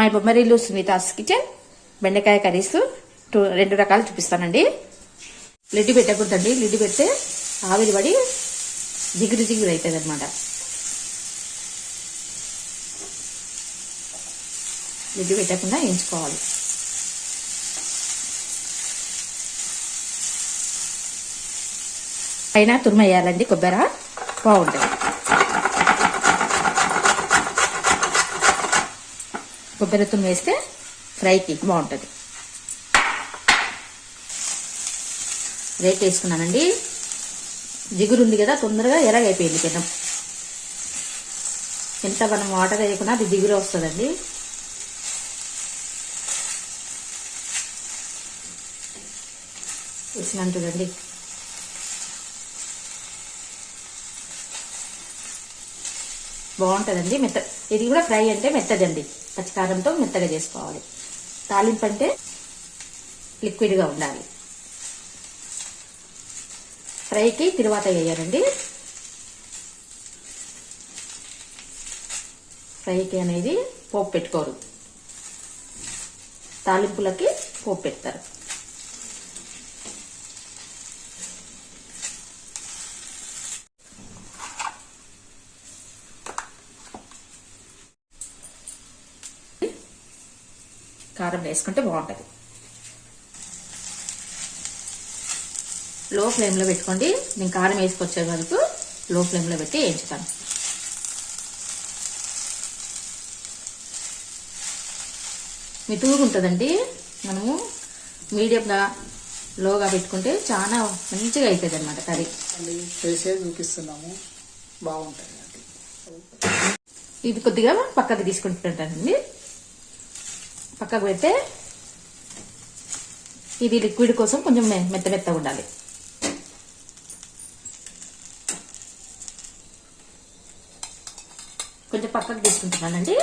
My Bommarillu Sunita's kitchen బెండకాయ curries 2 రకాలు చూపిస్తానండి. లిడ్ పెట్టకూడదండి, లిడ్ పెడితే ఆవిరి పడి జిగురు జిగురు అవుతుంది అనమాట. లిడ్ పెట్టకుండా వేయించుకోవాలి. పైన తురిమేయాలండి, కొబ్బరి బాగుంటుంది. కొబ్బరి తురుము వేస్తే ఫ్రైకి బాగుంటుంది. రేట్ వేసుకున్నానండి. జిగురు ఉంది కదా, తొందరగా ఎరగైపోయింది పెనం. ఎంత మనం వాటర్ వేయకుండా అది జిగురు వస్తుందండి. వేసినాను చూడండి. బాగుంటుందండి. ఇది కూడా ఫ్రై అంటే మెత్తదండి, పచ్చికారంతో మెత్తగా చేసుకోవాలి. తాలింపు అంటే లిక్విడ్గా ఉండాలి. ఫ్రైకి తిరువాత వేయాలండి. ఫ్రైకి అనేది పోపు పెట్టుకోరు, తాలింపులకి పోపు పెడతారు. కారం వేసుకుంటే బాగుంటుంది. లో ఫ్లేమ్లో పెట్టుకోండి. నేను కారం వేసుకొచ్చే వరకు లో ఫ్లేమ్లో పెట్టి వేయించుతాను. మితువుగా ఉంటుందండి. మనము మీడియంగా లోగా పెట్టుకుంటే చాలా మంచిగా అవుతుంది అనమాట కర్రీ. చేసే చూపిస్తున్నాము, బాగుంటుంది. ఇది కొద్దిగా పక్కకు తీసుకుంటుంటానండి. పక్కకు పెడితే ఇది లిక్విడ్ కోసం కొంచెం మెత్త మెత్తగా ఉండాలి. కొంచెం పక్కకు తీసుకుంటున్నానండి.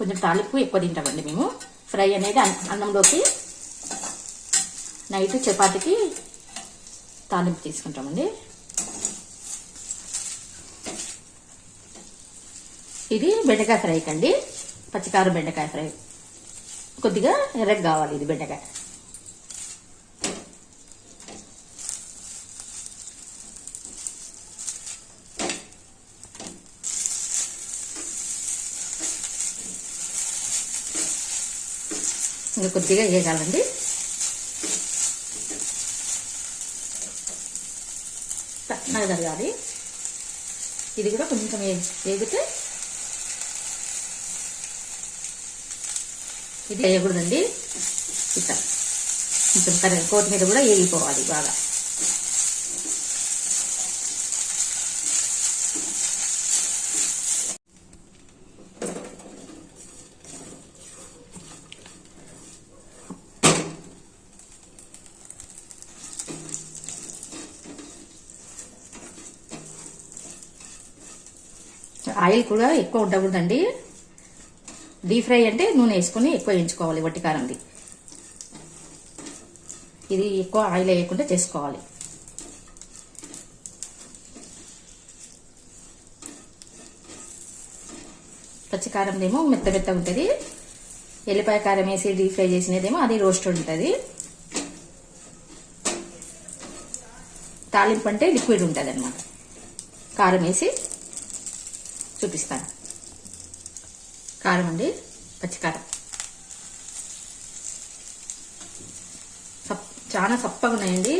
కొంచెం తాలింపు ఎక్కువ తింటామండి మేము. ఫ్రై అనేది అన్నంలోకి, నైట్ చపాతీకి తాలింపు తీసుకుంటామండి. ఇది బెండకాయ ఫ్రై కండి, పచ్చికారం బెండకాయ ఫ్రై. కొద్దిగా ఎర్రగా కావాలి ఇది బెండకాయ. ఇంకా కొద్దిగా వేయగాలండి. నాకు జరగాలి. ఇది కూడా కొంచెం వేగితే, ఇది వేయకూడదండి. ఇట్లా కొంచెం కొత్తిమీర కూడా వేగిపోవాలి బాగా. ఆయిల్ కూడా ఎక్కువ ఉండకూడదండి. డీప్ ఫ్రై అంటే నూనె వేసుకొని ఎక్కువ వేయించుకోవాలి. వట్టి కారంది ఇది ఎక్కువ ఆయిల్ వేయకుండా చేసుకోవాలి. పచ్చికారందేమో మెత్త మెత్త ఉంటుంది. ఎల్లిపాయ కారం వేసి డీప్ ఫ్రై చేసినదేమో అది రోస్ట్ ఉంటుంది. తాలింపు అంటే లిక్విడ్ ఉంటుంది అనమాట. కారం వేసి చూపిస్తాను. కారం అండి, పచ్చికారం. చాలా చప్పగా ఉన్నాయండి.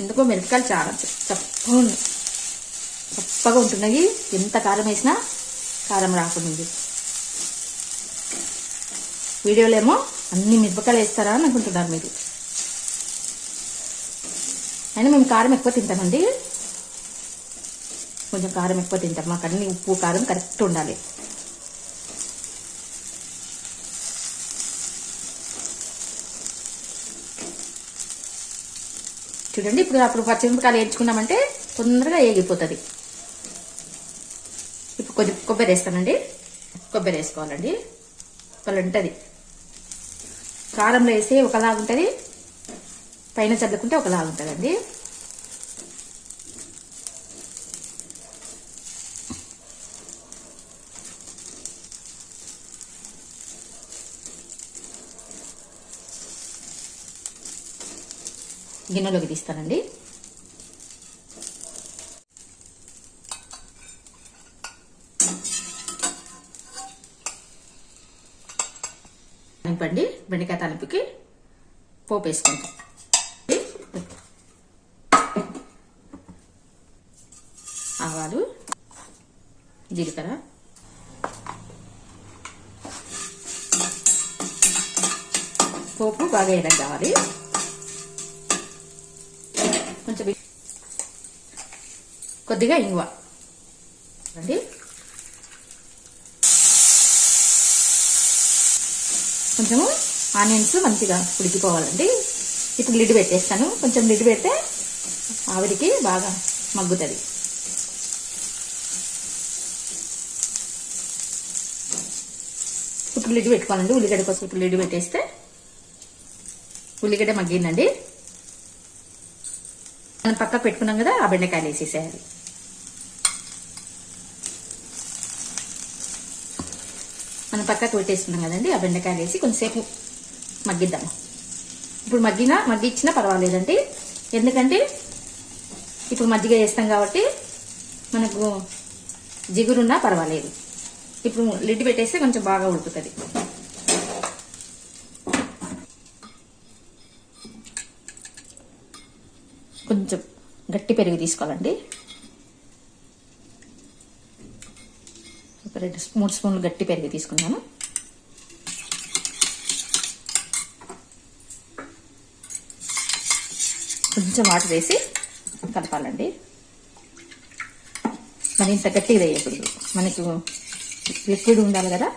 ఎందుకో మిరపకాయలు చాలా చప్పగా ఉంటున్నాయి. ఎంత కారం వేసినా కారం రాకుండా. వీడియోలో ఏమో అన్ని మిరపకాయలు వేస్తారా అని అనుకుంటున్నారు మీరు. అయినా మేము కారం ఎక్కువ తింటామండి. కొంచెం కారం ఎక్కువ తింటాం. మాకు అన్ని ఉప్పు కారం కరెక్ట్ ఉండాలి. చూడండి, అప్పుడు పచ్చిమిరపకాయలు వేయించుకున్నామంటే తొందరగా వేగిపోతుంది. ఇప్పుడు కొంచెం కొబ్బరి వేస్తానండి. కొబ్బరి వేసుకోవాలండి. ఒకళ్ళు ఉంటుంది, కారంలో వేసి ఒకలాగుంటుంది, పైన చల్లుకుంటే ఒకలాగుంటుందండి. గిన్నెలోకి తీస్తానండి. తాలింపండి, బెండకాయ తాలింపుకి పోపు వేసుకుంటాం. ఆవాలు, జీలకర్ర, పోపు బాగా వేయడం కావాలి. కొంచెం కొద్దిగా ఇంగువ అండి. కొంచెము ఆనియన్స్ మంచిగా ఉడికిపోవాలండి. ఇప్పుడు లిడ్ పెట్టేస్తాను. కొంచెం లిడ్ పెడితే ఆవిరికి బాగా మగ్గుతుంది. ఇప్పుడు లిడ్ పెట్టుకోవాలండి. ఉల్లిగడ్డ కోసం ఇప్పుడు లిడ్ పెట్టేస్తే ఉల్లిగడ్డ మగ్గిందండి. మనం పక్కకు పెట్టుకున్నాం కదా, ఆ బెండకాయలు వేసేసేయాలి. మనం పక్కకు పెట్టేసుకున్నాం కదండి, ఆ బెండకాయలు వేసి కొంచెంసేపు మగ్గిద్దాము. ఇప్పుడు మగ్గిచ్చినా పర్వాలేదండి. ఎందుకంటే ఇప్పుడు మజ్జిగ వేస్తాం కాబట్టి మనకు జిగురున్నా పర్వాలేదు. ఇప్పుడు లిడ్ పెట్టేస్తే కొంచెం బాగా ఉడుకుతుంది. కొంచెం గట్టి పెరుగు తీసుకోవాలండి. ఒక 2-3 స్పూన్లు గట్టి పెరుగు తీసుకున్నాను. కొంచెం వాటర్ వేసి కలపాలండి. మరి ఇంత గట్టిగా వేయకూడదు, మనకు లిక్విడ్ ఉండాలి కదా.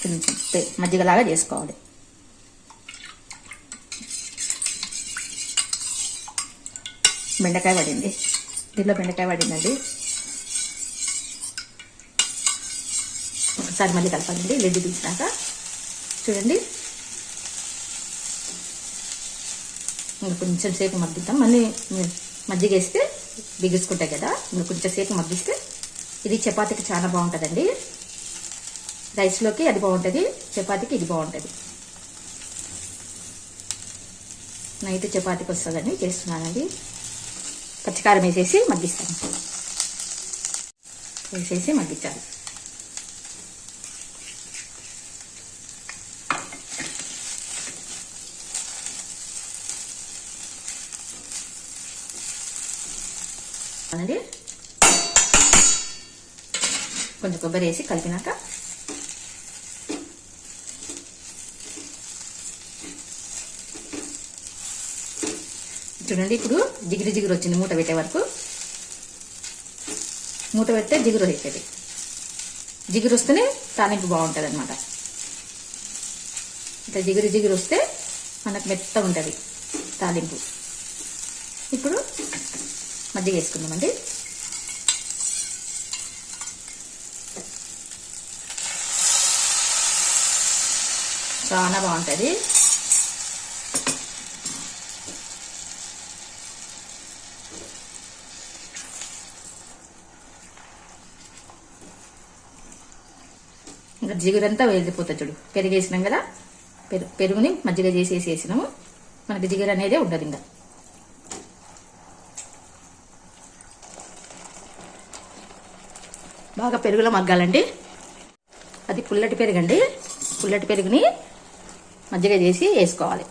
కొంచెం మజ్జిగలాగా చేసుకోవాలి. బెండకాయ పడింది, దీనిలో బెండకాయ పడిందండి. ఒకసారి మళ్ళీ కలపాలండి. లిడ్ తీసినాక చూడండి, కొంచెం సేపు మగ్గిద్దాం. మళ్ళీ మజ్జిగ వేస్తే బిగుసుకుంటాయి కదా, కొంచెం సేపు మగ్గిస్తే ఇది చపాతీకి చాలా బాగుంటుందండి. రైస్లోకి అది బాగుంటుంది, చపాతీకి ఇది బాగుంటుంది. నైట్ చపాతీకి వస్తుందని చేస్తున్నానండి. పచ్చికారం వేసేసి మగ్గిస్తాను. వేసేసి మగ్గించాలి. అండి కొంచెం కొబ్బరి వేసి కలిపినాక చూడండి, ఇప్పుడు జిగురు వచ్చింది. మూత పెట్టే వరకు మూత పెడితే జిగురు అవుతుంది. జిగురు వస్తేనే తాలింపు బాగుంటుంది అనమాట. ఇట్లా జిగురు వస్తే మనకు మెత్తగా ఉంటుంది తాలింపు. ఇప్పుడు మజ్జిగ వేసుకుందామండి. చాలా బాగుంటుంది. ఇంకా జిగురంతా వెళ్ళిపోతుంది చూడు. పెరుగు వేసినాం కదా, పెరుగుని మజ్జిగ చేసేసి వేసినాము. మనకి జిగురు అనేదే ఉండదు. ఇంకా బాగా పెరుగులో మగ్గాలండి. అది పుల్లటి పెరుగండి. పుల్లటి పెరుగుని మజ్జిగ చేసి వేసుకోవాలి.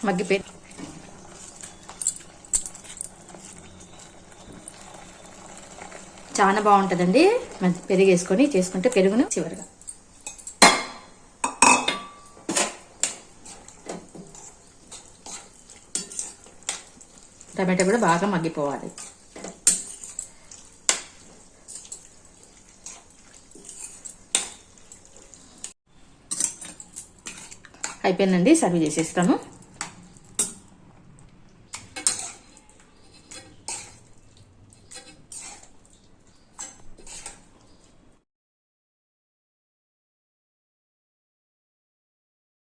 మగ్గిపోయి చాలా బాగుంటుందండి. పెరుగు వేసుకొని చేసుకుంటే పెరుగును చివరిగా టమాటా కూడా బాగా మగ్గిపోవాలి. అయిపోయిందండి, సర్వ్ చేసేస్తాను.